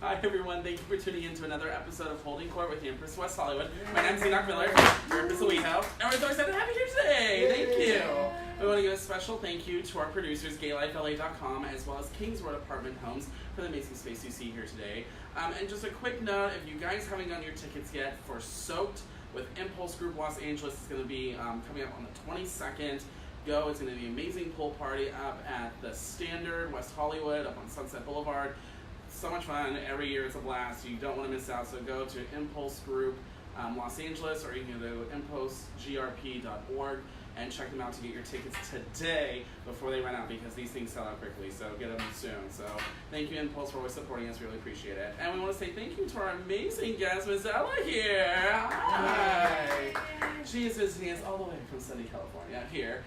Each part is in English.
Hi everyone, thank you for tuning in to another episode of Holding Court with the Empress West Hollywood. My name's Ella Kweku, Empress Of WeHo, and we're so excited to have you here today. Thank you. We want to give a special thank you to our producers, GayLifeLA.com, as well as Kings Road Apartment Homes for the amazing space you see here today. And just a quick note, if you guys haven't gotten your tickets yet for Soaked with Impulse Group Los Angeles, it's going to be coming up on the 22nd. Go, it's going to be an amazing pool party up at the Standard, West Hollywood, up on Sunset Boulevard. So much fun. Every year it's a blast. You don't want to miss out. So go to Impulse Group Los Angeles, or you can go to impulsegrp.org and check them out to get your tickets today before they run out, because these things sell out quickly. So get them soon. So thank you, Impulse, for always supporting us. Really appreciate it. And we want to say thank you to our amazing guest, Miss Ella here. Hi. She is visiting us all the way from sunny California here.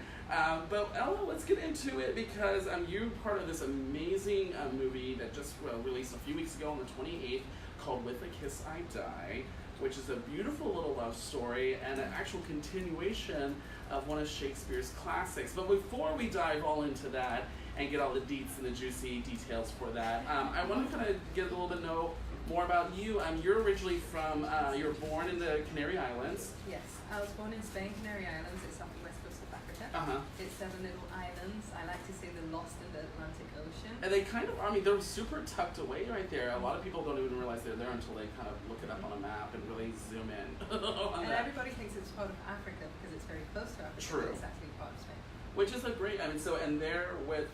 But Ella, let's get into it, because you're part of this amazing movie that just released a few weeks ago on the 28th called With a Kiss I Die, which is a beautiful little love story and an actual continuation of one of Shakespeare's classics. But before we dive all into that and get all the deets and the juicy details for that, I want to kind of get a little bit know more about you. You're originally from, you were born in the Canary Islands. Yes, I was born in Spain, Canary Islands. It's off the west coast of Africa. It's 7 little islands. I like to say they're lost in the Atlantic Ocean. And they kind of, they're super tucked away right there. A lot of people don't even realize they're there until they kind of look it up on a map and really zoom in. And everybody thinks it's part of Africa because it's very close to Africa. True. But it's actually part of Spain. Which is a great, and there with,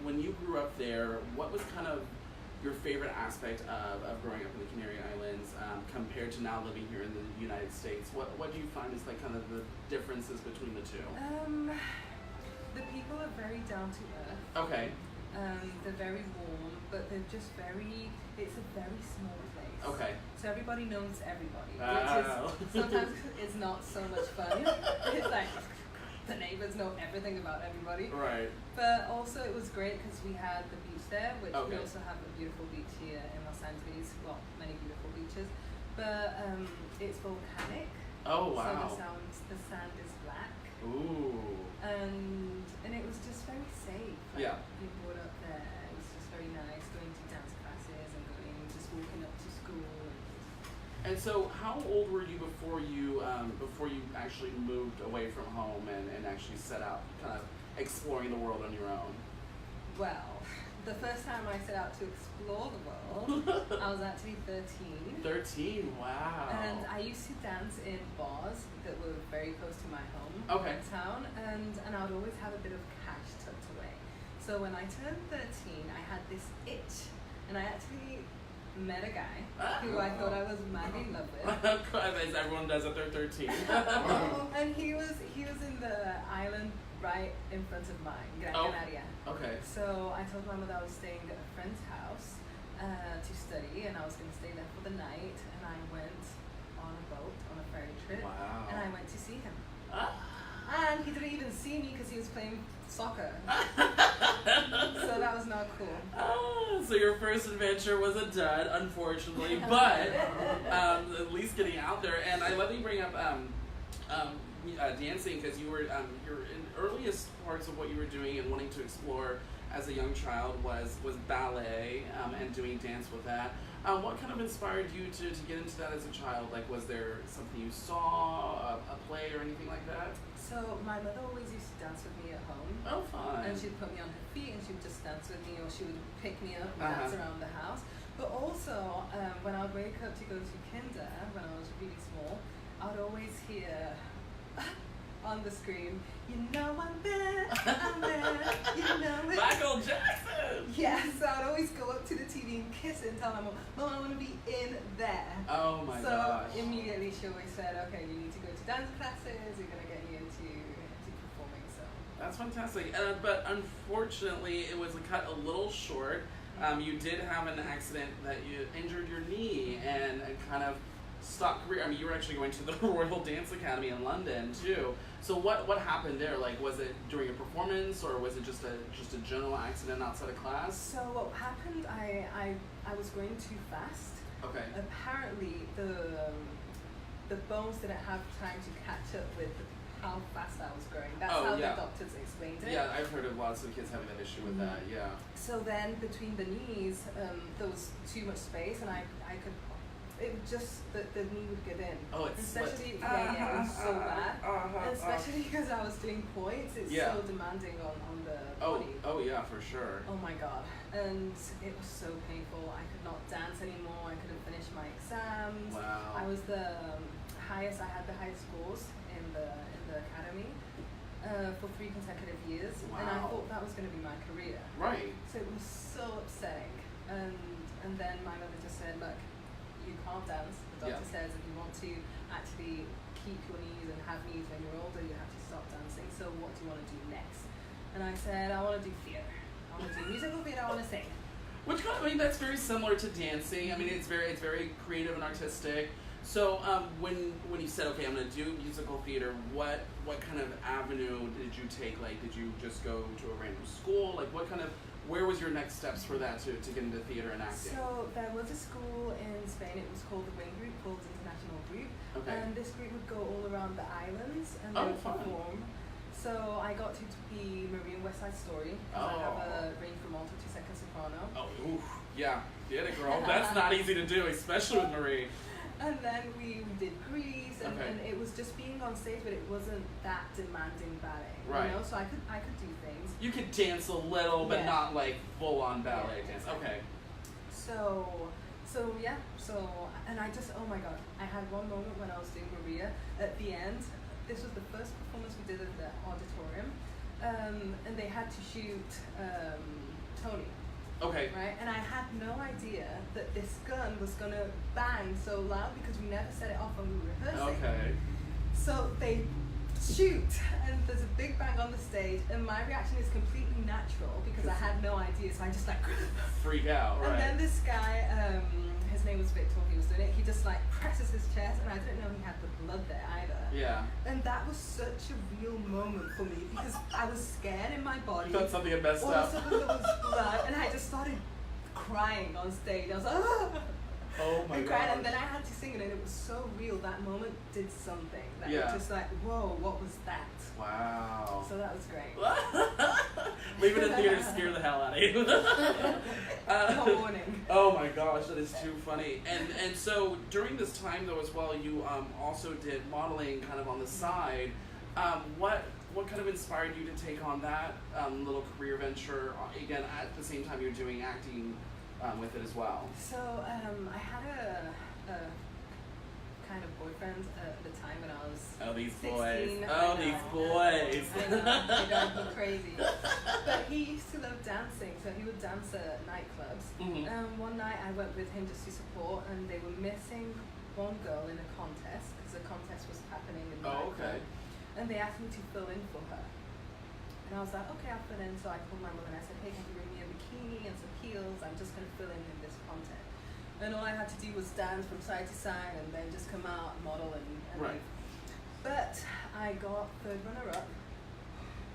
when you grew up there, what was kind of your favorite aspect of growing up in the Canary Islands compared to now living here in the United States? What do you find is like kind of the differences between the two? The people are very down to earth. Okay. They're very warm, but they're just it's a very small place. Okay. So everybody knows everybody, which is sometimes it's not so much fun. It's like the neighbors know everything about everybody. Right. But also it was great because we had the beach there, which Okay. we also have a beautiful beach here in Los Angeles. Well, many beautiful beaches. But it's volcanic. Oh, wow. So the sand is black. Ooh. And it was just very safe. Like, Yeah. being brought up there, it was just very nice going to dance classes and just walking up to school. And so, how old were you before you actually moved away from home and actually set out, kind of exploring the world on your own? Well, the first time I set out to explore the world, I was actually 13. 13, wow. And I used to dance in bars that were very close to my home Okay. in town, and I would always have a bit of cash tucked away. So when I turned 13, I had this itch, and I actually met a guy who I thought I was madly in love with. As everyone does at their 13. And he was in the island right in front of mine, Gran Canaria. Okay. So I told my mother I was staying at a friend's house to study, and I was going to stay there for the night, and I went on a boat, on a ferry trip, Wow. and I went to see him. Ah. And he didn't even see me because he was playing soccer. So that was not cool. So your first adventure was a dud, unfortunately, but at least getting out there. And I let me bring up dancing, because you were your earliest parts of what you were doing and wanting to explore as a young child was ballet and doing dance with that. What kind of inspired you to get into that as a child? Like, was there something you saw, a play or anything like that? So my mother always used to dance with me at home. Oh, fun. And she'd put me on her feet and she would just dance with me, or she would pick me up and dance around the house. But also, when I would wake up to go to kinder, when I was really small, I would always hear on the screen, "You know I'm there, I'm there, you know it." Michael Jackson! Yeah, so I'd always go up to the TV and kiss it and tell my mom, "Mom, I want to be in there." Oh my gosh. So immediately she always said, "Okay, you need to go to dance classes, we're going to get you into performing." So That's fantastic. But unfortunately, it was cut a little short. You did have an accident that you injured your knee and kind of stopped career. You were actually going to the Royal Dance Academy in London too. So what happened there? Like, was it during a performance, or was it just a general accident outside of class? So what happened? I was going too fast. Okay. Apparently the bones didn't have time to catch up with the how fast I was growing. That's Oh, how yeah. the doctors explained it. Yeah, I've heard of lots of kids having that issue with that. Yeah. So then between the knees, there was too much space, and I could. It was just the knee would give in. Oh, it's especially yeah, it was so bad. And especially because I was doing points, it's so demanding on the body. Oh yeah, for sure. Oh my god. And it was so painful. I could not dance anymore. I couldn't finish my exams. Wow. I was the highest. I had the highest scores in the academy for 3 consecutive years, Wow. and I thought that was going to be my career. Right. So it was so upsetting. And then my mother just said, look, you can't dance. The doctor says if you want to actually keep your knees and have knees when you're older, you have to stop dancing. So what do you want to do next? And I said, I want to do theatre. I want to do musical theatre. I want to sing. Which kind of, I mean, that's very similar to dancing. I mean, it's very creative and artistic. So when you said, okay, I'm going to do musical theater, what kind of avenue did you take? Like, did you just go to a random school? Like, where was your next steps for that to get into theater and acting? So there was a school in Spain. It was called the Wing Group, called the International Group. Okay. And this group would go all around the islands and they would perform. So I got to be Marie in West Side Story. I have a range from alto to second soprano. Oh, oof, yeah, get it, girl. That's not easy to do, especially with Marie. And then we did Grease, and it was just being on stage, but it wasn't that demanding ballet. Right. You know? So I could do things. You could dance a little, but not like full on ballet dance. Okay. So and I just, oh my god, I had one moment when I was doing Maria at the end. This was the first performance we did at the auditorium, and they had to shoot Tony. Okay. Right, and I had no idea that this gun was gonna bang so loud because we never set it off when we were rehearsing. Okay. So they shoot, and there's a big bang on the stage, and my reaction is completely natural because I had no idea, so I just like freak out, right? And then this guy, his name was Victor, he was doing it, he just like presses his chest, and I didn't know he had the blood there either. Yeah. And that was such a real moment for me because I was scared in my body. You thought something had messed All up. of a sudden there was blood, and I just started crying on stage. I was like, ah! Oh my god. And then I had to sing it, and it was so real. That moment did something. That it just like, whoa, what was that? Wow. So that was great. Leave it in theater to scare the hell out of you. No warning. Oh my gosh, that is too funny. And so during this time though as well, you also did modeling kind of on the side. What kind of inspired you to take on that little career venture? Again, at the same time you're doing acting with it as well. So I had a kind of boyfriend at the time when I was 16. These boys. I know, they drive me crazy. But he used to love dancing, so he would dance at nightclubs. One night I went with him just to support, and they were missing one girl in a contest because a contest was happening in the nightclub. And they asked me to fill in for her. And I was like, okay, I'll fill in. So I called my mother and I said, hey, can you bring me a bikini and some heels? I'm just going to fill in this content. And all I had to do was dance from side to side and then just come out, model, and right. But I got 3rd runner-up,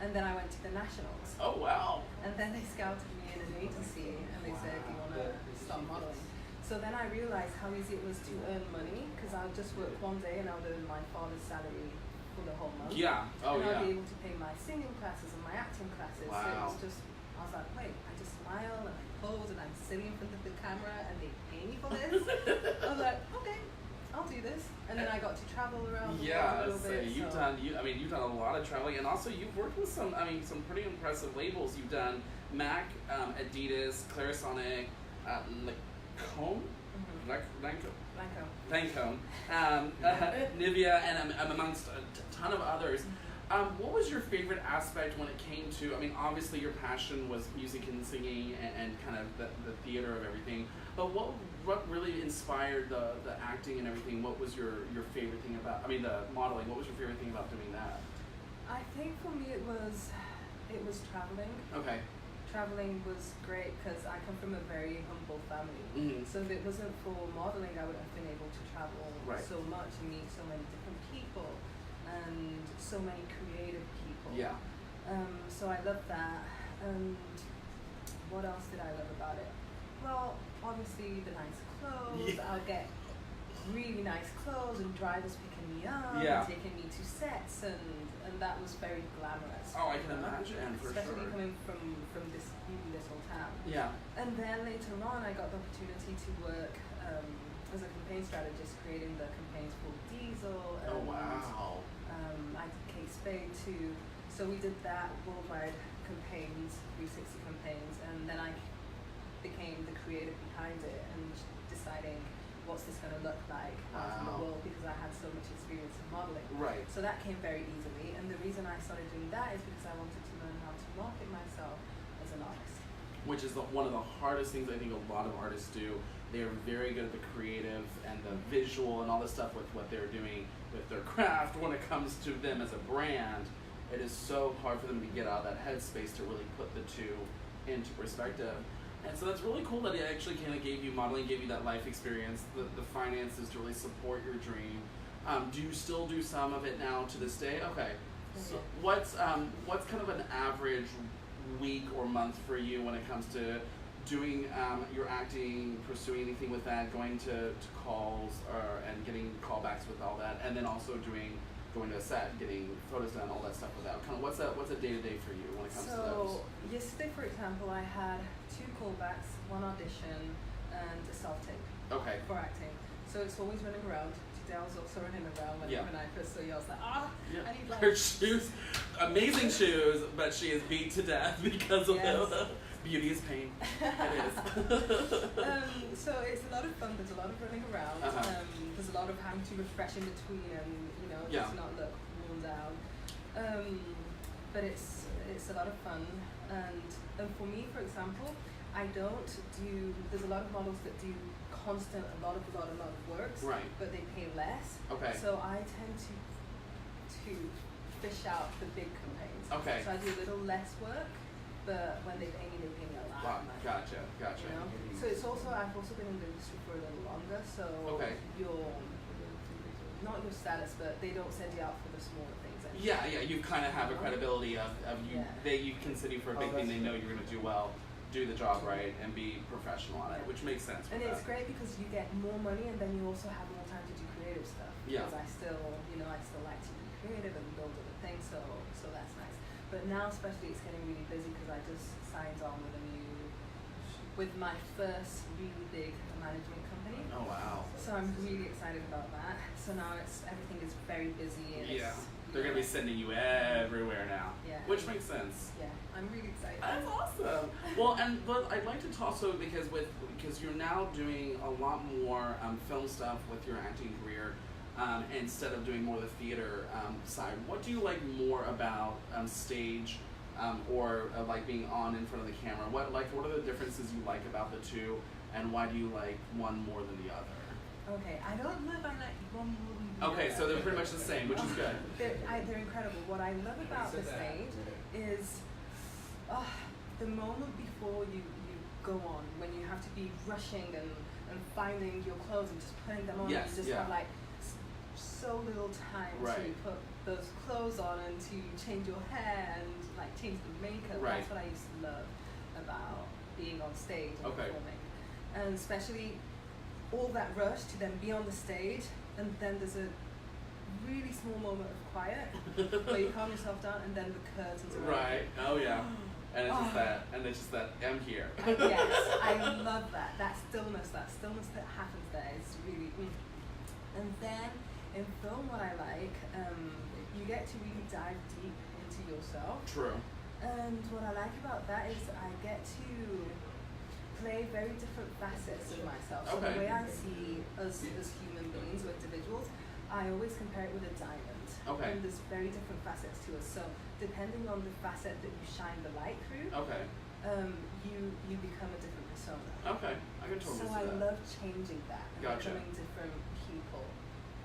and then I went to the nationals. Oh, wow. And then they scouted me in an agency, and they said, do you want to start modeling? So then I realized how easy it was to earn money, because I would just work one day and I would earn my father's salary for the whole month. Yeah. Oh, and yeah. I'd be able to pay my singing classes and my acting classes. Wow. So it was just, I was like, wait, I just smile and I pose and I'm sitting in front of the camera and they pay me for this. I was like, okay, I'll do this. And then I got to travel around the world a little bit. You've done a lot of traveling, and also you've worked with some pretty impressive labels. You've done MAC, Adidas, Clarisonic, Lancome, Nivea, and amongst a ton of others. What was your favorite aspect when it came to, obviously your passion was music and singing and kind of the theater of everything, but what really inspired the acting and everything? What was your favorite thing about, the modeling, what was your favorite thing about doing that? I think for me it was traveling. Okay. Traveling was great because I come from a very humble family. So if it wasn't for modeling, I wouldn't have been able to travel so much and meet so many different people and so many creative people. Yeah. So I love that. And what else did I love about it? Well, obviously the nice clothes. I'll get really nice clothes and drivers picking me up Yeah. and taking me to sets, and that was very glamorous. Oh, I can imagine, for especially sure. coming from this little town. Yeah. And then later on, I got the opportunity to work as a campaign strategist, creating the campaigns for Diesel. And, Oh, wow. I did Kate Spade too. So we did that worldwide campaigns, 360 campaigns, and then I became the creative behind it and deciding what's this going to look like out in the Wow. world, because I had so much experience in modeling. Right. So that came very easily, and the reason I started doing that is because I wanted to learn how to market myself as an artist. Which is one of the hardest things I think a lot of artists do. They are very good at the creative and the visual and all this stuff with what they're doing with their craft. When it comes to them as a brand, it is so hard for them to get out of that headspace to really put the two into perspective. And so that's really cool that it actually kind of gave you modeling, gave you that life experience, the finances to really support your dream. Do you still do some of it now to this day? Okay. So what's kind of an average week or month for you when it comes to doing your acting, pursuing anything with that, going to calls and getting callbacks with all that, and then also going to a set, getting photos done, all that stuff with that. Kind of what's a day to day for you when it comes to those? So yesterday, for example, I had 2 callbacks, 1 audition, and a self-tape Okay. for acting. So it's always running around. Today I was also running around when I first saw you. I was like, Yeah. I need like Her shoes, amazing shoes, but she is beat to death because of them. Beauty is pain. It is. So it's a lot of fun. There's a lot of running around. There's a lot of having to refresh in between, and just not look worn down. But it's a lot of fun. And for me, for example, I don't do. There's a lot of models that do constant, a lot of works, Right. but they pay less. Okay. So I tend to fish out the big campaigns. Okay. So I do a little less work, but when they pay me a lot. Wow. Gotcha. You know? So it's also, I've also been in the industry for a little longer, so Okay. not your status, but they don't send you out for the smaller things anymore. Yeah, you kind of have a credibility of you. Yeah. You consider you for a big thing. They know you're going to do well, do the job right, and be professional on it, which makes sense. And it's great because you get more money, and then you also have more time to do creative stuff. Yeah. Because I still like to be creative and build other things, so that's nice. But now, especially, it's getting really busy because I just signed on with my first really big management company. Oh wow. So I'm really excited about that. So now everything is very busy. And They're gonna be sending you everywhere now. Yeah. Which makes sense. Yeah, I'm really excited. That's awesome. Well, but I'd like to talk so because you're now doing a lot more film stuff with your acting career. Instead of doing more of the theater side, what do you like more about stage or like being on in front of the camera? What are the differences you like about the two, and why do you like one more than the other? Okay, I don't know if I like one more than the other. Okay, so they're pretty much the same, which is good. They're incredible. What I love about the stage is the moment before you go on, when you have to be rushing and finding your clothes and just putting them on. Yes, you just have like so little time to put those clothes on and to change your hair and like change the makeup. Right. That's what I used to love about being on stage and Okay. performing. And especially all that rush to then be on the stage, and then there's a really small moment of quiet where you calm yourself down, and then the curtains are Right. Oh yeah. And it's just that I'm here. Yes, I love that. That stillness that happens there is really. And then in film, what I like, you get to really dive deep into yourself. True. And what I like about that is I get to play very different facets of myself. So Okay. the way I see us as human beings or individuals, I always compare it with a diamond. Okay. And there's very different facets to us. So depending on the facet that you shine the light through, Okay. you become a different persona. Okay. I can totally So see I that. love changing that and Gotcha. becoming different people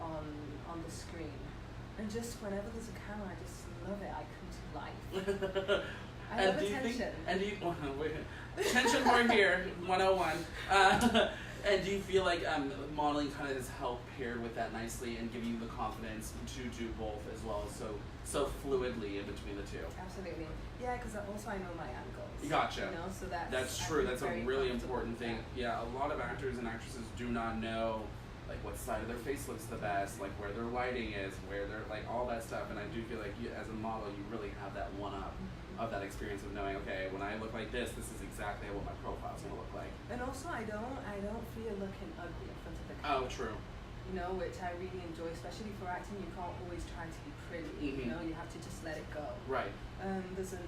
on the screen. And just whenever there's a camera, I just love it. I come to life. I love attention. Attention more here, 101. And do you feel like modeling kind of has helped pair with that nicely and give you the confidence to do both as well as so fluidly in between the two? Absolutely. Yeah, because also I know my angles. Gotcha. You know, so That's true. That's a really important thing. Yeah, a lot of actors and actresses do not know like what side of their face looks the best, like where their lighting is, where they're like all that stuff. And I do feel like you, as a model, you really have that one up of that experience of knowing, okay, when I look like this is exactly what my profile's gonna look like. And also, I don't fear looking ugly in front of the Oh, camera. true. You know, which I really enjoy, especially for acting. You can't always try to be pretty. You know, you have to just let it go. Right. There's a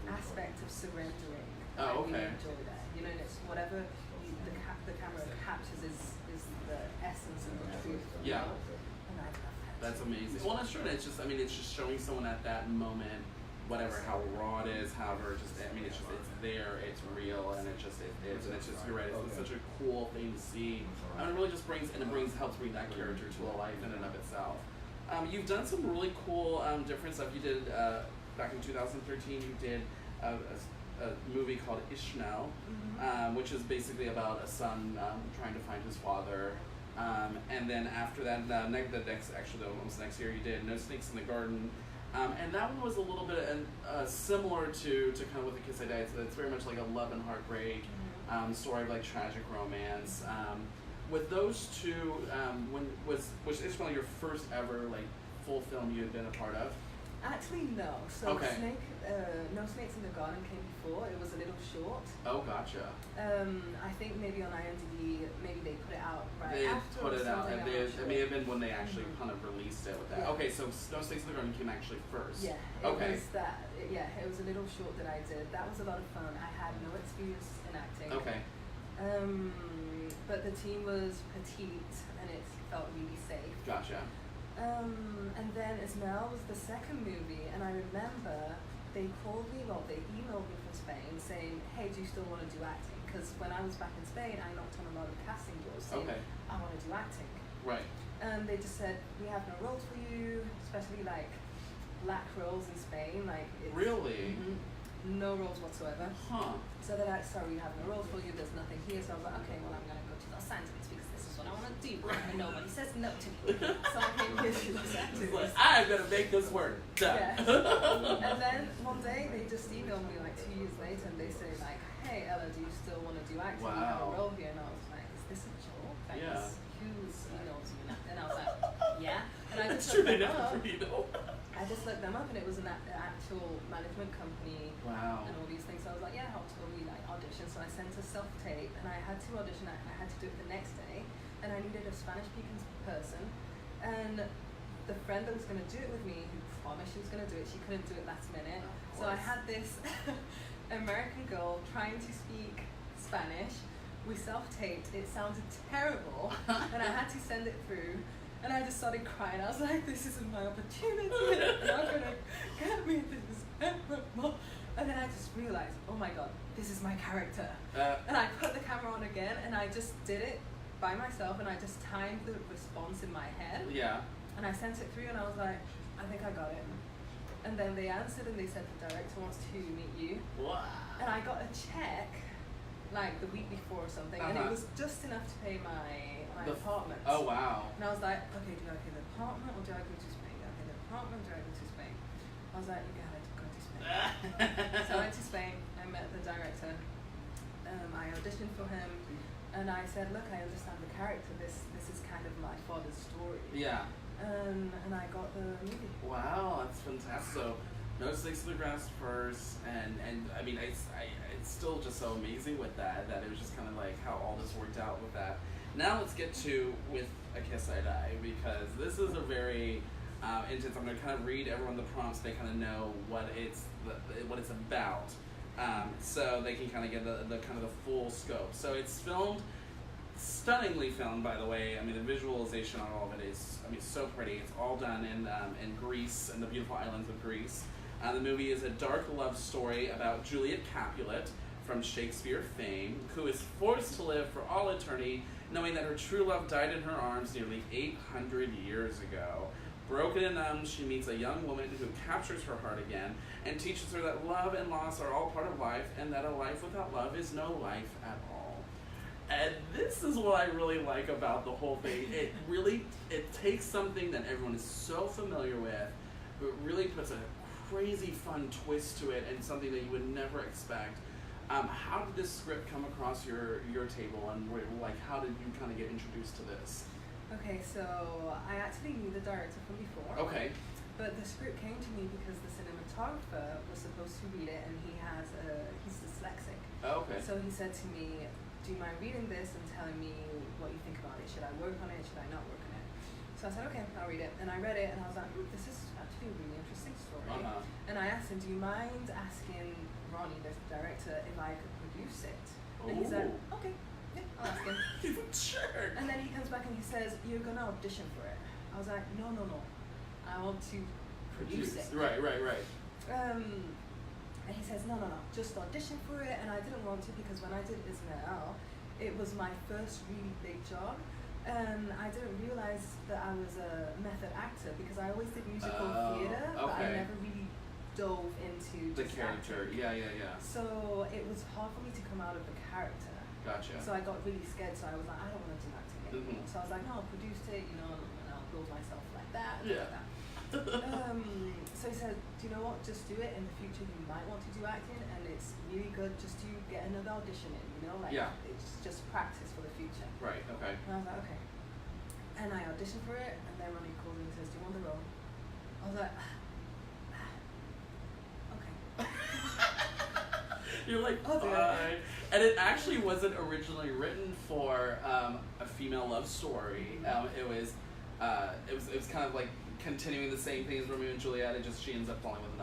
aspect of surrendering. Oh, okay. I really enjoy that. You know, and it's whatever the camera captures is the essence and the truth. Yeah. And I love that. That's amazing. Well, that's true. And it's just, I mean, it's just showing someone at that moment, whatever, how raw it is, however, just, I mean, it's just, it's there, it's real, and it just, it is, and it's just, you're right, it's such a cool thing to see. And it really just brings, helps bring that character to a life in and of itself. You've done some really cool, different stuff. You did, back in 2013, you did a movie called Ishmael, which is basically about a son trying to find his father. And then after that, almost next year, you did No Snakes in the Garden. And that one was a little bit similar to kind of With a Kiss I Die. It's very much like a love and heartbreak story of like tragic romance. With those two, was Ishmael your first ever like full film you had been a part of? Actually, no. So okay. No Snakes in the Garden came before. It was a little short. Oh, gotcha. I think maybe on IMDb, maybe they put it out right they after. Put it out. It may have been when they actually kind of released it with that. Yeah. Okay, so No Snakes in the Garden came actually first. Yeah. It was that. Yeah, it was a little short that I did. That was a lot of fun. I had no experience in acting. Okay. But the team was petite and it felt really safe. Gotcha. And then Ismael was the second movie, and I remember they emailed me from Spain saying, hey, do you still want to do acting? Because when I was back in Spain, I knocked on a lot of casting doors saying, I want to do acting. Right. And they just said, we have no roles for you, especially like black roles in Spain. Like really? No roles whatsoever. Huh. So they're like, sorry, we have no roles for you, there's nothing here. So I was like, okay, well, I'm going to go to Los Angeles because this is what I want to do. And nobody says no to me. So I came here to Los Angeles. Like, I'm going to make this work. Done. Yeah. And then one day they just emailed me like 2 years later and they say like, hey Ella, do you still want to do acting? Wow. You have a role here. And I was like, is this a joke? Like, yeah. Who's emailed you? And I was like, yeah. And I just That's true, looked they them never up. you know. I just looked them up and it was an actual management company. Wow. And all these things. So I was like, yeah, I'll totally like audition. So I sent a self-tape and I had to audition. I had to do it the next day. And I needed a Spanish-speaking person. And the friend that was going to do it with me, who promised she was going to do it, she couldn't do it last minute. So I had this American girl trying to speak Spanish. We self-taped. It sounded terrible. And I had to send it through. And I just started crying. I was like, this isn't my opportunity. They're not going to get me. This is terrible. And then I just realized, oh my God, this is my character. And I put the camera on again and I just did it by myself and I just timed the response in my head. Yeah. And I sent it through and I was like, I think I got it. And then they answered and they said the director wants to meet you. Wow. And I got a check like the week before or something, and it was just enough to pay my apartment. Oh wow. And I was like, okay, do I pay the apartment or do I go to Spain? Do I pay the apartment or do I go to Spain? I was like, you gotta go to Spain. So I went to Spain, I met the director, I auditioned for him, and I said, look, I understand the character, this is kind of my father's story. Yeah. And I got the movie. Wow, that's fantastic. So, No Snakes in the Grass first, and I mean, it's still just so amazing with that it was just kind of like how all this worked out with that. Now let's get to With a Kiss I Die, because this is a very intense. I'm going to kind of read everyone the prompts. They kind of know what it's about, so they can kind of get the kind of the full scope. So it's filmed. Stunningly filmed, by the way. I mean, the visualization on all of it is, I mean, so pretty. It's all done in Greece, in the beautiful islands of Greece. The movie is a dark love story about Juliet Capulet, from Shakespeare fame, who is forced to live for all eternity, knowing that her true love died in her arms nearly 800 years ago. Broken and numb, she meets a young woman who captures her heart again and teaches her that love and loss are all part of life, and that a life without love is no life at all. And this is what I really like about the whole thing. It takes something that everyone is so familiar with, but really puts a crazy fun twist to it, and something that you would never expect. How did this script come across your table, and like how did you kind of get introduced to this? Okay, so I actually knew the director from before. Okay. But the script came to me because the cinematographer was supposed to read it, and he's dyslexic. Okay. So he said to me, "Do you mind reading this and telling me what you think about it? Should I work on it? Should I not work on it?" So I said, "Okay, I'll read it." And I read it, and I was like, "This is actually a really interesting story." And I asked him, "Do you mind asking Ronnie, the director, if I could produce it?" And he said, "Okay, yeah, I'll ask him." He's a jerk. And then he comes back and he says, "You're gonna audition for it." I was like, "No, I want to produce it." Right. And he says, no, just audition for it. And I didn't want to, because when I did Ismael, it was my first really big job. And I didn't realize that I was a method actor, because I always did musical theatre, but I never really dove into the just character. acting. Yeah. So it was hard for me to come out of the character. Gotcha. So I got really scared, so I was like, I don't want to do acting anymore. Mm-hmm. So I was like, no, I'll produce it, and I'll build myself like that. Yeah. Like that. So he said, "Do you know what? Just do it. In the future, you might want to do acting, and it's really good just to get another audition in. It's just practice for the future." Right. Okay. And I was like, okay. And I auditioned for it, and then Ronnie called me and says, "Do you want the role?" I was like, okay. You're like, fine. And it actually wasn't originally written for a female love story. It was kind of like continuing the same thing as Romeo and Juliet. It just she ends up falling with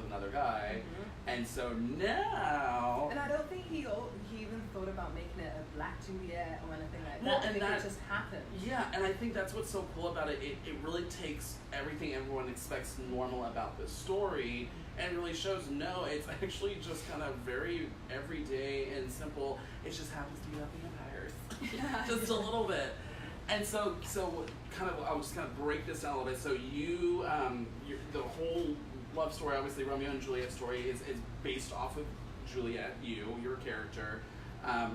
another guy, and so now. And I don't think he even thought about making it a black Juliet or anything like that. Well, I and think that it just happened. Yeah, and I think that's what's so cool about it. It really takes everything everyone expects normal about this story and really shows no, it's actually just kind of very everyday and simple. It just happens to be about vampires, just a little bit. And so kind of, I'll just kind of break this down a little bit. So the whole love story, obviously Romeo and Juliet story, is based off of Juliet, your character.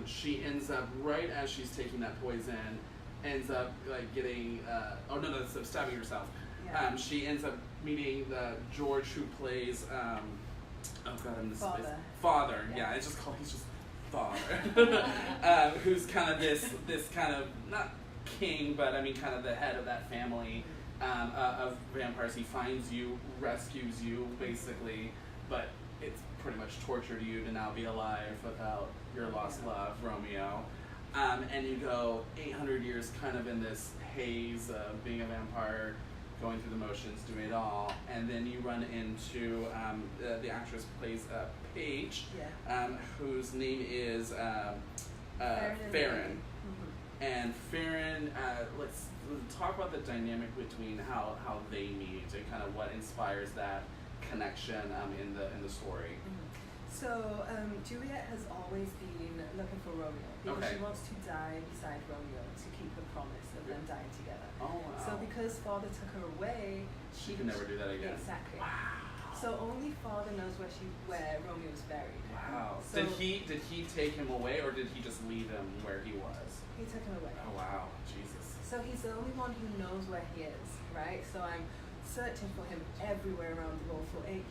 She ends up, right as she's taking that poison, ends up like getting, so stabbing herself. Yeah. She ends up meeting George, who plays, Father. Yeah, it's just called, he's just Father. Who's kind of this kind of, not king, but I mean kind of the head of that family of vampires. He finds you, rescues you, basically, but it's pretty much tortured you to now be alive without your lost love, Romeo. And you go 800 years kind of in this haze of being a vampire, going through the motions, doing it all, and then you run into the actress plays Paige, whose name is Farron. And Farron, let's talk about the dynamic between how they meet and kind of what inspires that connection in the story. So Juliet has always been looking for Romeo because she wants to die beside Romeo to keep the promise of them dying together. Oh wow! So because Father took her away, she can never do that again. Exactly. Wow. So only Father knows where Romeo is buried. Wow. So did he take him away, or did he just leave him where he was? He took him away. Oh wow, Jesus. So he's the only one who knows where he is, right? So I'm searching for him everywhere around the world for 800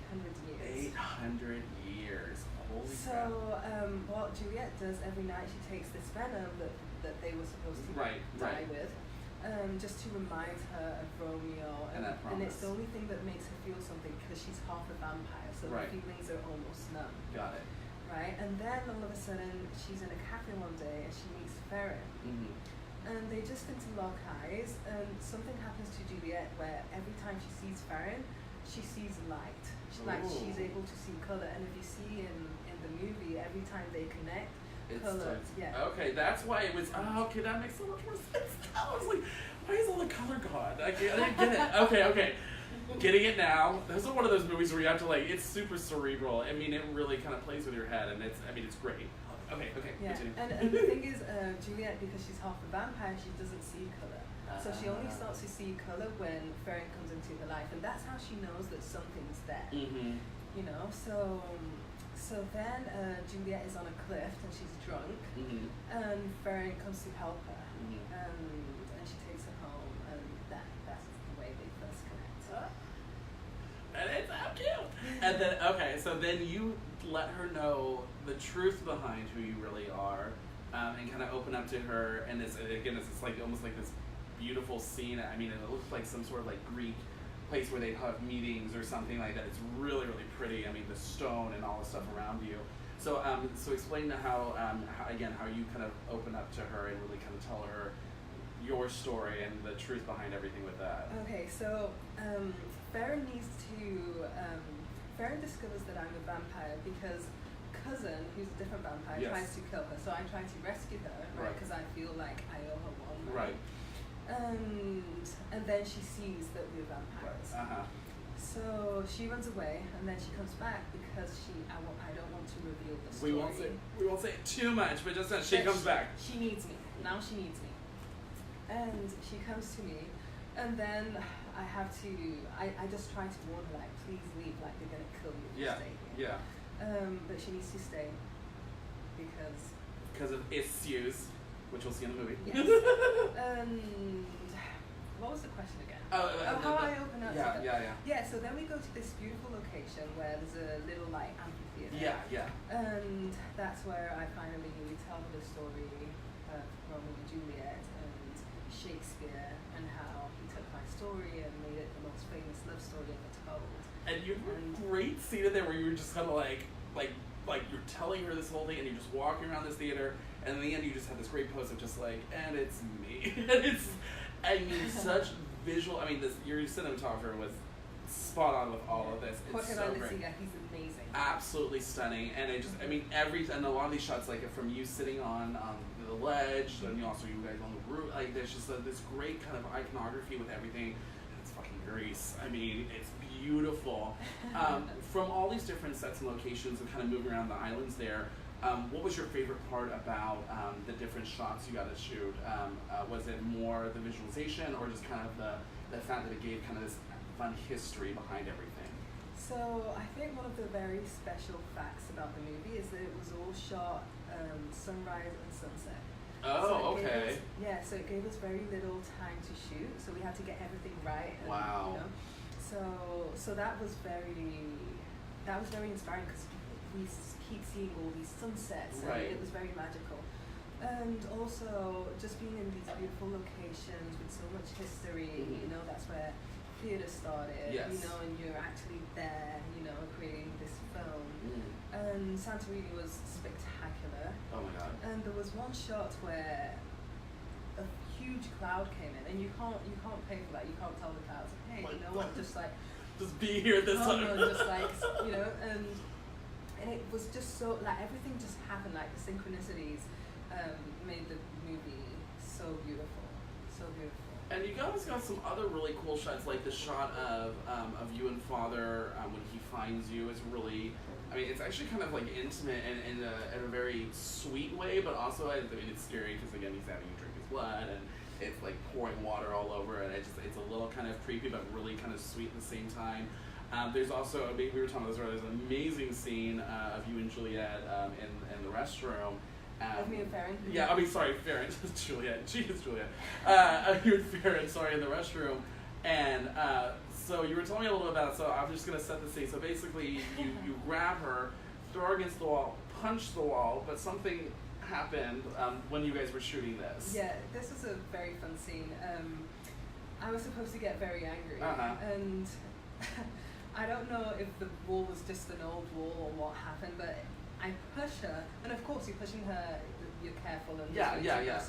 years. 800 years. Holy crap. So what Juliet does every night, she takes this venom that they were supposed to die with, just to remind her of Romeo. And it's the only thing that makes her feel something, because she's half a vampire, so her feelings are almost numb. Got it. Right? And then all of a sudden, she's in a cafe one day and she meets Farron. And they just interlock eyes, and something happens to Juliet where every time she sees Farron, she sees light. She's able to see color. And if you see in the movie, every time they connect, color. Okay, that's why it was. Oh, okay, that makes so much more sense. I was like, why is all the color gone? I didn't get it. Okay. Getting it now. This is one of those movies where you have to it's super cerebral. I mean, it really kind of plays with your head, and it's great. Okay. Yeah. Continue. And the thing is, Juliet, because she's half a vampire, she doesn't see color. So she only starts to see color when Farron comes into her life, and that's how she knows that something's there. You know. So then Juliet is on a cliff and she's drunk, and Farron comes to help her, and she takes her home, and that's the way they first connect. And it's so cute. And then, okay, so then you let her know the truth behind who you really are, and kind of open up to her. And it's like almost like this beautiful scene. I mean, it looks like some sort of like Greek place where they have meetings or something like that. It's really, really pretty. I mean, the stone and all the stuff around you. So, so explain how you kind of open up to her and really kind of tell her your story and the truth behind everything with that. Okay, so Farron discovers that I'm a vampire because cousin, who's a different vampire, Yes. tries to kill her. So I try to rescue her, right? Because I feel like I owe her one. Right. And then she sees that we're vampires. Right. So she runs away, and then she comes back because I don't want to reveal the story. We won't say it too much, but just that she comes back. She needs me. Now she needs me. And she comes to me, and then I have to. I just try to warn her, like, please leave, like they're gonna kill you if you stay here. Yeah. But she needs to stay because of issues, which we'll see in the movie. Yes. And what was the question again? How I open up. Yeah. So then we go to this beautiful location where there's a little like amphitheater. Yeah. And that's where I finally tell her the story of Romeo and Juliet and Shakespeare and how he took my story and made it the most famous love story ever told. And you have a great scene in there where you were just kind of like you're telling her this whole thing and you're just walking around this theater, and in the end you just have this great pose of just like, and it's me. Such visual. I mean, your cinematographer was spot on with all of this. It's so great. He's amazing. Absolutely stunning, and and a lot of these shots, like from you sitting on the ledge, and you guys on the roof, like there's just this great kind of iconography with everything. It's fucking Greece. I mean, it's beautiful. From all these different sets and locations and kind of moving around the islands there, what was your favorite part about the different shots you got to shoot? Was it more the visualization, or just kind of the fact that it gave kind of this fun history behind everything? So I think one of the very special facts about the movie is that it was all shot sunrise and sunset. Oh, okay. So it gave us very little time to shoot, so we had to get everything right. And, wow. So that was very inspiring because we keep seeing all these sunsets, and it was very magical. And also just being in these beautiful locations with so much history, that's where theatre started, yes. And you're actually there, creating this film. And Santorini was spectacular. Oh my god. And there was one shot where a huge cloud came in, and you can't pay for that. You can't tell the clouds, hey, what, just like just be here this time. No, just like and it was just so like everything just happened, like the synchronicities made the movie so beautiful. And you guys got some other really cool shots, like the shot of you and Father when he finds you is really, I mean, it's actually kind of like intimate and in a very sweet way, but also it's scary because again he's having you drink his blood and it's like pouring water all over, and it's a little kind of creepy but really kind of sweet at the same time. There's also, we were talking about this earlier, there's an amazing scene of you and Juliet in the restroom. Of me and Farron? Yeah, I mean, sorry, Farron. Juliet. She is Juliet. You and Farron, sorry, in the restroom. And so you were telling me a little bit about it, so I'm just going to set the scene. So basically, you grab her, throw her against the wall, punch the wall, but something happened when you guys were shooting this. Yeah, this was a very fun scene. I was supposed to get very angry. And I don't know if the wall was just an old wall or what happened, but I push her, and of course you're pushing her, you're careful and so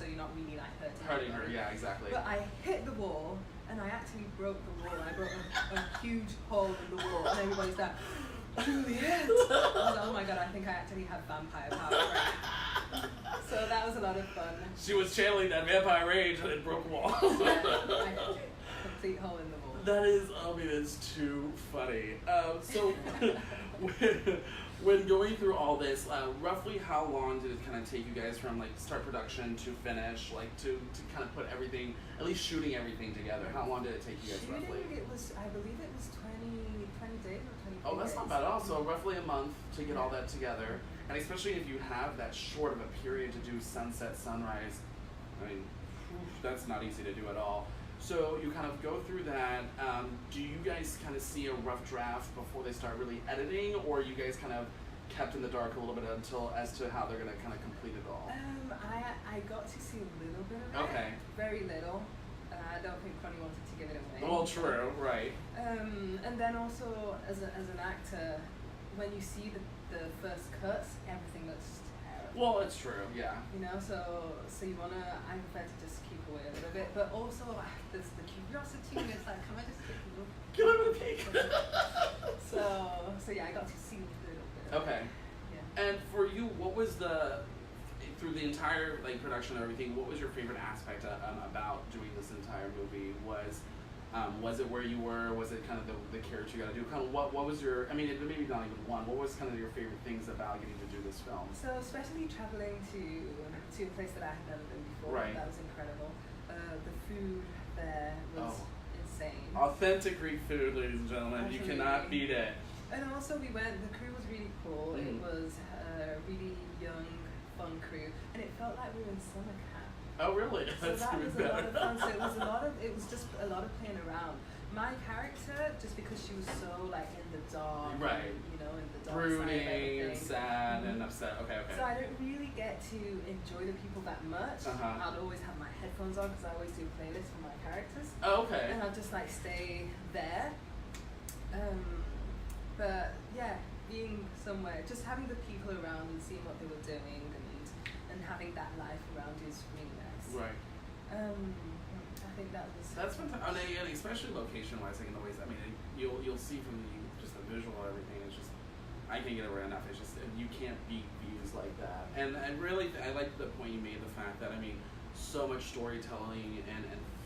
you're not really like hurting her. Yeah, exactly. But I hit the wall, and I actually broke the wall. I broke a huge hole in the wall, and everybody's like, Juliet! I was like, oh my god, I think I actually have vampire power right now. So that was a lot of fun. She was channeling that vampire rage and it broke a wall. Complete hole in the wall. That is, I mean, it's too funny. So, when going through all this, roughly how long did it kind of take you guys from like start production to finish, like to kind of put everything, at least shooting everything together? How long did it take you guys roughly? It was, I believe it was 20 days or 20 days. Oh, that's not bad at all. So roughly a month to get all that together. And especially if you have that short of a period to do sunset, sunrise, I mean, that's not easy to do at all. So you kind of go through that. Do you guys kind of see a rough draft before they start really editing, or you guys kind of kept in the dark a little bit until as to how they're going to kind of complete it all? I got to see a little bit of it. Okay. Very little. I don't think Connie wanted to give it away. Well, true, right. And then also, as an actor, when you see the first cuts, everything looks terrible. Well, it's true, yeah. You know, so you wanna, I prefer to just keep away a little bit, but also there's the curiosity, and it's like, can I just take a look? Get over the peak. So yeah, I got to see a little bit. Okay. Yeah. And for you, what was through the entire production and everything, what was your favorite aspect about doing this entire movie? Was it where you were? Was it kind of the character you got to do? Kind of what was your? I mean, maybe not even one. What was kind of your favorite things about getting to do this film? So especially traveling to a place that I had never been before. Right. That was incredible. The food there was insane. Authentic Greek food, ladies and gentlemen. Absolutely. You cannot beat it. And also the crew was really cool. It was a really young, fun crew, and it felt like we were in summer camp. Oh, really? So That's that even was better. a lot of fun. So it was just a lot of playing around. My character, just because she was so in the dark, Right. and, in the dark Brooding side of and everything. sad and upset. Okay. So I don't really get to enjoy the people that much. I'd always have my headphones on because I always do playlists for my characters. Oh, okay. And I'll just stay there. But yeah, being somewhere, just having the people around and seeing what they were doing and having that life around you is really nice. Right. I think that was. That's fantastic, and especially location-wise, in the ways. I mean, you'll see from just the visual and everything. It's just I can't get over it enough. It's just you can't beat views like that. And really, I like the point you made. The fact that so much storytelling and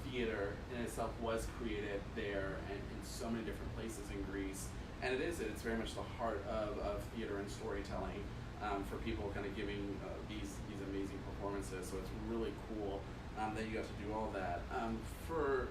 theater in itself was created there and in so many different places in Greece. And it's very much the heart of theater and storytelling for people kind of giving these amazing performances. So it's really cool that you got to do all that. For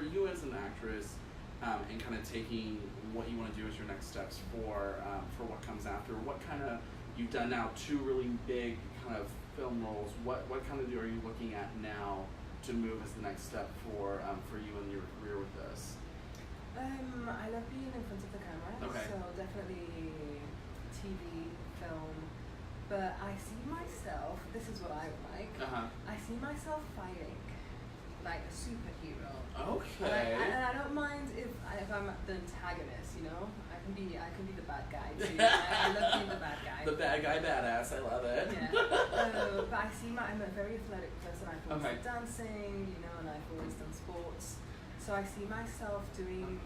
you as an actress and kind of taking what you want to do as your next steps for what comes after, what kind of, you've done now 2 really big kind of film roles, what kind of are you looking at now to move as the next step for you in your career with this? I love being in front of the camera, Okay. so definitely TV, film. But I see myself, this is what I would like, I see myself fighting like a superhero. Okay. And I don't mind if I'm the antagonist, I can be the bad guy too. I love being the bad guy. The bad guy badass, I love it. Yeah. But I see I'm a very athletic person. I've always done dancing, and I've always done sports. So I see myself doing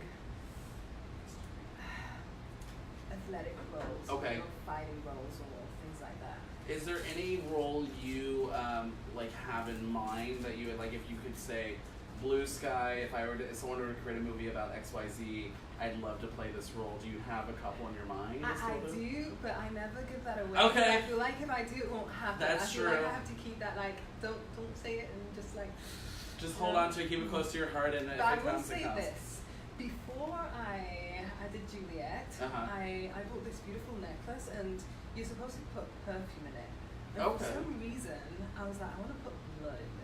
athletic roles, fighting roles or things like that. Is there any role you have in mind that you would if you could say, Blue Sky, if someone were to create a movie about XYZ, I'd love to play this role. Do you have a couple in your mind? I do, but I never give that away. Okay. I feel like if I do, it won't happen. That's I feel true. like I have to keep that don't say it and just hold on to it, keep it close to your heart, and if but it I will comes, say it comes. this. Before I did Juliet, I bought this beautiful necklace, and you're supposed to put perfume in it. And for some reason, I was like, I want to put blood in this.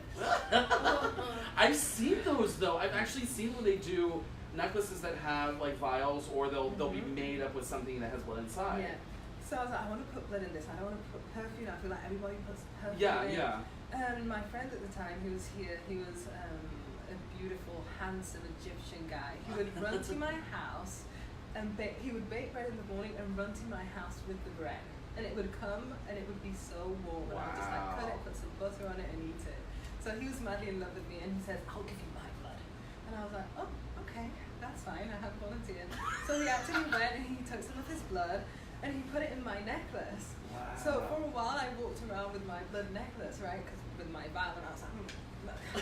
I've seen those though. I've actually seen when they do necklaces that have vials, or they'll be made up with something that has blood inside. Yeah. So I was like, I want to put blood in this. I don't want to put perfume. I feel like everybody puts perfume in. Yeah. And my friend at the time who was here, he was a beautiful, handsome Egyptian guy. He would run to my house and he would bake bread in the morning and run to my house with the bread. And it would come and it would be so warm. And I would just cut it, put some butter on it and eat it. So he was madly in love with me and he said, I'll give you my blood. And I was like, oh, okay, that's fine, I have volunteered. So he actually went and he took some of his blood and he put it in my necklace. Wow. So for a while I walked around with my blood necklace, right, with my vow, and I was like,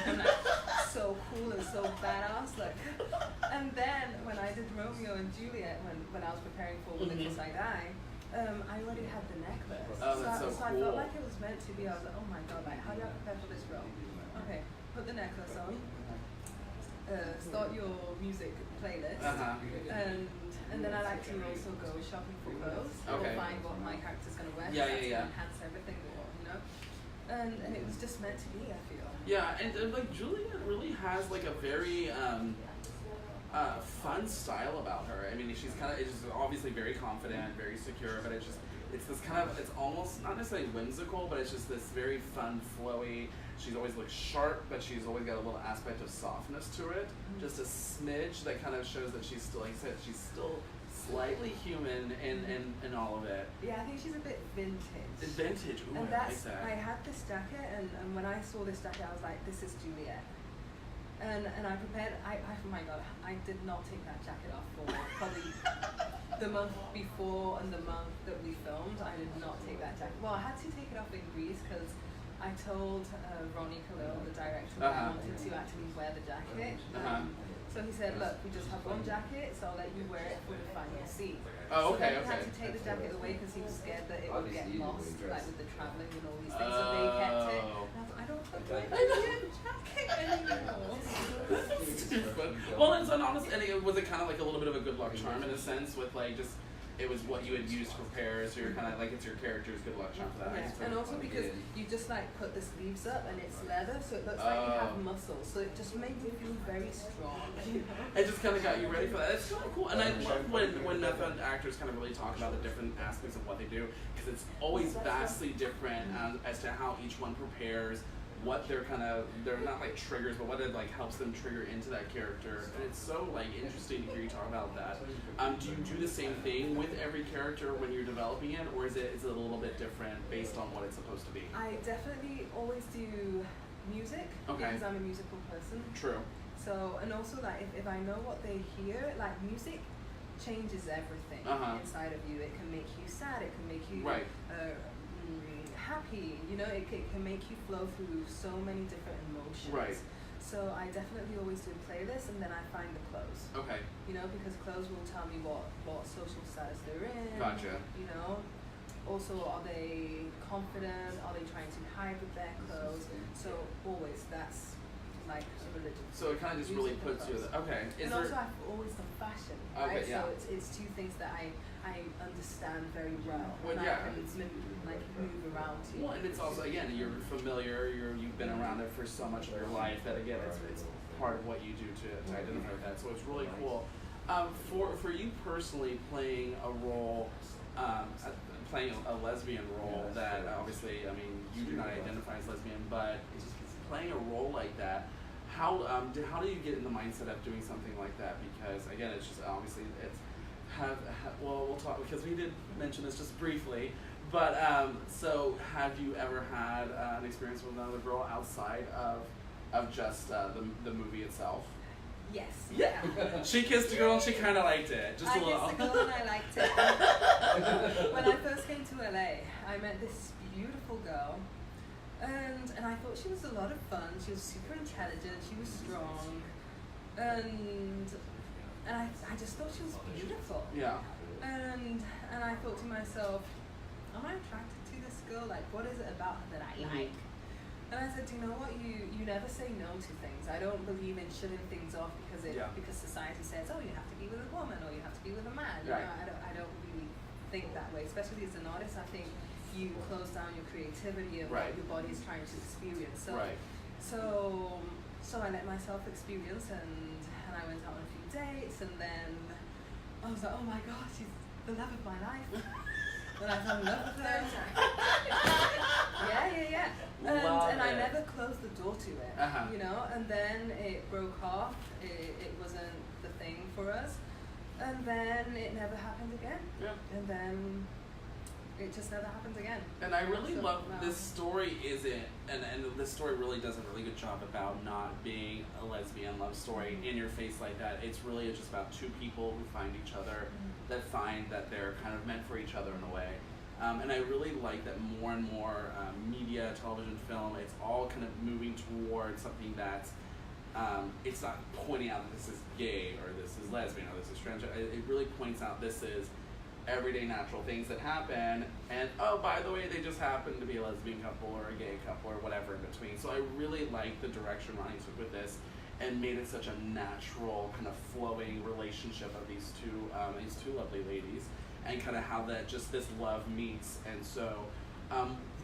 I'm so cool and so badass, And then when I did Romeo and Juliet, when I was preparing for With a Kiss I Die, I already had the necklace. Oh, that's so I cool. felt like it was meant to be. I was like, oh my god, how do I prepare for this role? Okay, put the necklace on. Start your music playlist, and then I like to also go shopping for clothes or find what my character's gonna wear. Yeah. Enhance everything, and it was just meant to be, I feel. Yeah, and like Julia really has like a very fun style about her. I mean, she's kind of, it's just obviously very confident, very secure, but it's this kind of, it's almost not necessarily whimsical, but it's just this very fun, flowy. She's always looks sharp, but she's always got a little aspect of softness to it. Just a smidge that kind of shows that she's still, like I said, she's still slightly human in all of it. Yeah, I think she's a bit vintage. Vintage, ooh, And I that's, like that. I had this jacket, and when I saw this jacket, I was like, this is Juliet. And I prepared, oh my god, I did not take that jacket off for probably the month before and the month that we filmed. I did not take that jacket. Well, I had to take it off in Greece because I told Ronnie Khalil, the director, that I wanted to actually wear the jacket. So he said, look, we just have one jacket, so I'll let you wear it for the final scene. Oh, okay, so okay. he had to take the jacket away because he was scared that it would get lost, like with the traveling and all these things. So they kept it. And I was like, I don't want to wear the jacket anymore. Well, it's an honest, and was it kind of like a little bit of a good luck charm in a sense with like just, it was what you had used to prepare, so you're kind of like, it's your character's good luck charm for that. Yeah. And also because you just like put the sleeves up and it's leather, so it looks like you have muscles, so it just made me feel very strong. You know? It just kind of got you ready for that. It's so cool, and I love when method actors kind of really talk about the different aspects of what they do, because it's always vastly different as to how each one prepares, what they're not like triggers, but what it like helps them trigger into that character. And it's so like interesting to hear you talk about that. Do you do the same thing with every character when you're developing it, or is it a little bit different based on what it's supposed to be? I definitely always do music because I'm a musical person. True. So, and also like if I know what they hear, like music changes everything inside of you. It can make you sad, it can make you happy, you know, it can make you flow through so many different emotions. Right. So I definitely always do playlists, and then I find the clothes. Okay. You know, because clothes will tell me what social status they're in. Gotcha. You know, also are they confident? Are they trying to hide with their clothes? So always that's like a religion. So it kind of just really puts you. Okay. And also I've always done fashion. Right? Okay. Yeah. So it's two things that I understand very well. Well, and yeah. I can like move around to. Well, and it's also, again, you're familiar, you've been around it for so much of your life that, again, it's part of what you do to identify with that. So it's really cool. For you personally, playing a role, playing a lesbian role that obviously, I mean, you do not identify as lesbian, but playing a role like that, how do you get in the mindset of doing something like that? Because again, it's just obviously well, we'll talk because we did mention this just briefly. But so have you ever had an experience with another girl outside of just the movie itself? Yes. Yeah. She kissed a girl and she kind of liked it. Just a little. I kissed a girl and I liked it. When I first came to LA, I met this beautiful girl. And I thought she was a lot of fun. She was super intelligent. She was strong, and I just thought she was beautiful. Yeah. And I thought to myself, am I attracted to this girl? Like, what is it about her that I like? And I said, you know what? You never say no to things. I don't believe in shutting things off because society says, oh, you have to be with a woman or you have to be with a man. You know, I don't really think that way. Especially as an artist, I think you close down your creativity and what your body is trying to experience. So I let myself experience, and I went out on a few dates, and then I was like, oh my God, she's the love of my life. And I fell in love with her. Yeah. And I never closed the door to it, you know. And then it broke off. It wasn't the thing for us. And then it never happened again. Yeah. And then it just never happened again. And I really love this story and this story really does a really good job about not being a lesbian love story in your face like that. It's really just about two people who find each other, that find that they're kind of meant for each other in a way. And I really like that more and more media, television, film, it's all kind of moving towards something that's, it's not pointing out that this is gay or this is lesbian or this is transgender. It really points out this is everyday natural things that happen, and oh, by the way, they just happen to be a lesbian couple or a gay couple or whatever in between. So I really like the direction Ronnie took with this and made it such a natural kind of flowing relationship of these two lovely ladies, and kind of how that just this love meets. And so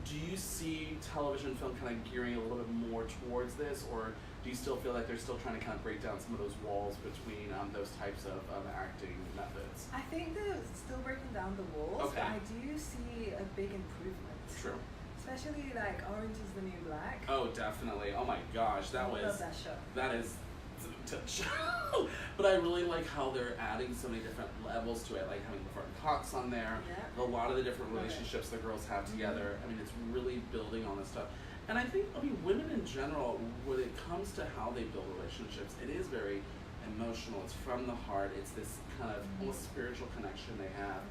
do you see television film kind of gearing a little bit more towards this, or do you still feel like they're still trying to kind of break down some of those walls between those types of acting methods? I think they're still breaking down the walls, Okay. but I do see a big improvement. True. Especially like Orange is the New Black. Oh, definitely. Oh my gosh, that I was love that show. that is show. But I really like how they're adding so many different levels to it, like having Laverne Cox on there. Yeah. A lot of the different Love it. relationships the girls have together. I mean, it's really building on this stuff. And I think, women in general, when it comes to how they build relationships, it is very emotional. It's from the heart. It's this kind of almost spiritual connection they have.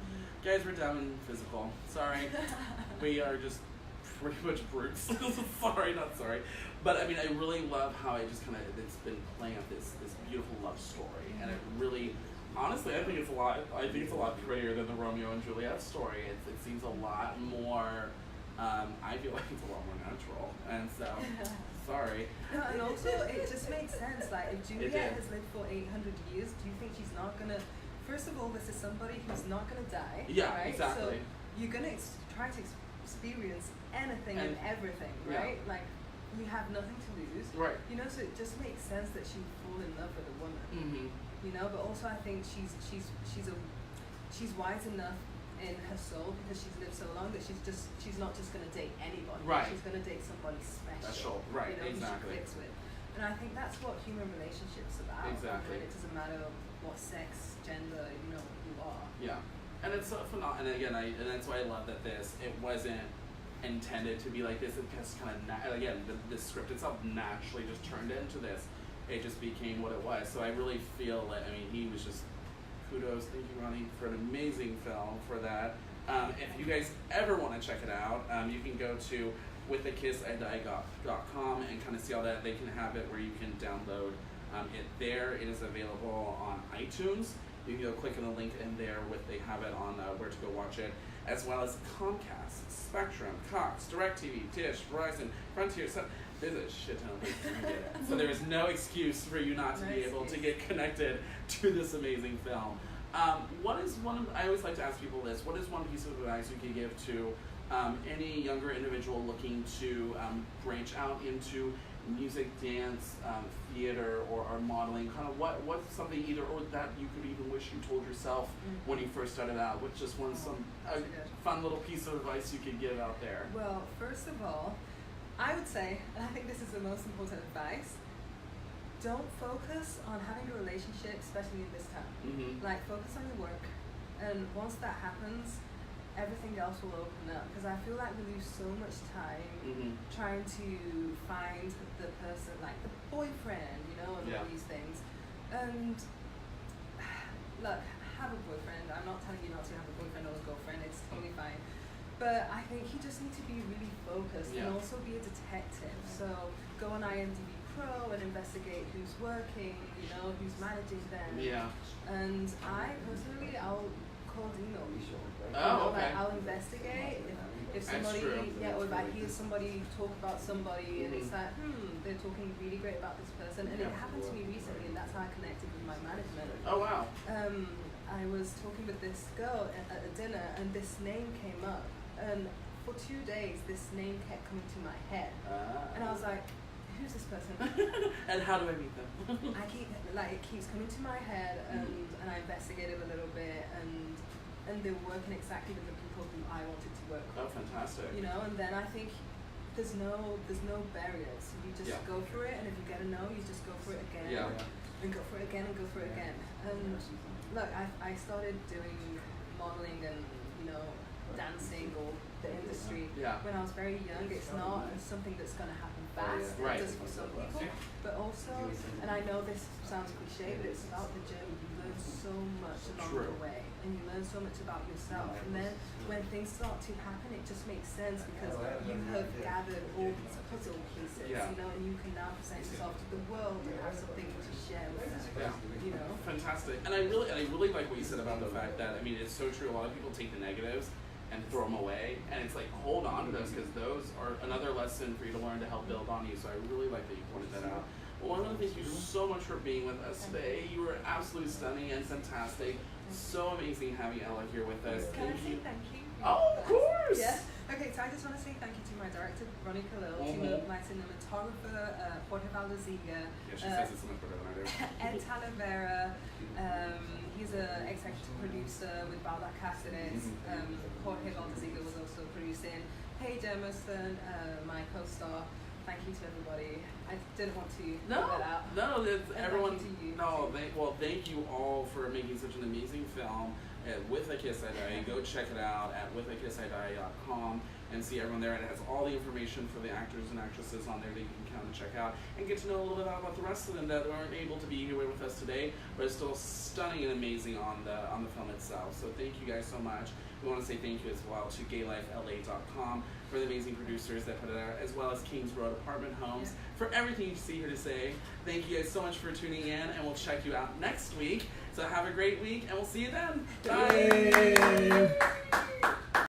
Guys, we're down in physical. Sorry. We are just pretty much brutes. Sorry, not sorry. But I mean, I really love how it just kind of, it's been playing out this beautiful love story. And it really, honestly, I think it's a lot prettier than the Romeo and Juliet story. It seems a lot more, I feel like it's a lot more natural. And so, sorry. No, and also it just makes sense. Like if Juliet has lived for 800 years, do you think she's not gonna? First of all, this is somebody who's not gonna die. Yeah, right? exactly. So you're gonna try to experience anything and everything, right? Yeah. Like you have nothing to lose. Right. You know, so it just makes sense that she would fall in love with a woman. Mm-hmm. You know, but also I think she's wise enough in her soul because she's lived so long that she's not just gonna date anybody. Right. She's gonna date somebody special. Right. You know, Exactly. who she clicks with. And I think that's what human relationships about. Exactly. And it doesn't matter what sex, gender, you are. Yeah, and it's so phenomenal. And again, and that's why I love that it wasn't intended to be like this. It just kind of again, the script itself naturally just turned into this. It just became what it was. So I really feel like, he was just kudos. Thank you, Ronnie, for an amazing film for that. If you guys ever want to check it out, you can go to withakissadie.com and kind of see all that. They can have it where you can download it there. It is available on iTunes. You can go click on the link in there they have it on where to go watch it, as well as Comcast, Spectrum, Cox, DirecTV, Dish, Verizon, Frontier. So there's a shit ton of places you can get it. So there is no excuse for you not to be able to get connected to this amazing film. What is I always like to ask people this, what is one piece of advice you could give to any younger individual looking to branch out into music, dance, theater, or modeling? Kind of what's something either or that you could even wish you told yourself when you first started out? What's just a fun little piece of advice you could give out there? Well, first of all, I would say, and I think this is the most important advice, don't focus on having a relationship, especially in this time. Mm-hmm. Like, focus on your work, and once that happens, everything else will open up. Because I feel like we lose so much time trying to find the person, like the boyfriend, and all these things. And look, have a boyfriend. I'm not telling you not to have a boyfriend or a girlfriend. It's totally fine. But I think you just need to be really focused and also be a detective. So go on IMDb Pro and investigate who's working, who's managing them. Yeah. And I personally, I'll call Dino. Oh, okay. I'll investigate if somebody, or if I hear somebody talk about somebody and it's like, they're talking really great about this person. And it happened to me recently, and that's how I connected with my management. Oh, wow. I was talking with this girl at a dinner, and this name came up. And for 2 days, this name kept coming to my head. And I was like, who's this person? And how do I meet them? It keeps coming to my head, and I investigated a little bit, and they're working exactly with the people who I wanted to work with. Oh, fantastic. And then I think there's no barriers. You just go for it, and if you get a no, you just go for it again. And go for it again, and go for it again. And look, I started doing modeling and, dancing or the industry when I was very young. It's not something that's going to happen fast. Right. It does for some people, but also, and I know this sounds cliche, but it's about the journey. You learn so much along the way, and you learn so much about yourself. And then when things start to happen, it just makes sense because you have gathered all these puzzle pieces, and you can now present yourself to the world and have something to share with them. Fantastic. And I really like what you said about the fact that it's so true. A lot of people take the negatives and throw them away, and it's like, hold on to those, because those are another lesson for you to learn to help build on you. So I really like that you pointed that out. Well, I want to thank you so much for being with us today. You were absolutely stunning and fantastic. So amazing having Ella here with us. Can I say thank you? Oh, of course. Yeah. Okay, so I just want to say thank you to my director, Veronica Lil, to my cinematographer, Jorge Valdeziga. Yeah, she says it so much better than I do. Ed Talavera, he's an executive producer with Balda Cáceres. Jorge Valdeziga was also producing. Paige Emerson, my co-star. Thank you to everybody. I didn't want to leave that out. No, it's everyone. Thank you to you. No, thank you all for making such an amazing film. With a Kiss I Die. Go check it out at withakissidie.com and see everyone there. And it has all the information for the actors and actresses on there that you can kind of check out and get to know a little bit about the rest of them that weren't able to be here with us today, but it's still stunning and amazing on the film itself. So thank you guys so much. We want to say thank you as well to gaylifela.com for the amazing producers that put it out, as well as Kings Road Apartment Homes for everything you see here to say. Thank you guys so much for tuning in, and we'll check you out next week. So have a great week, and we'll see you then. Bye.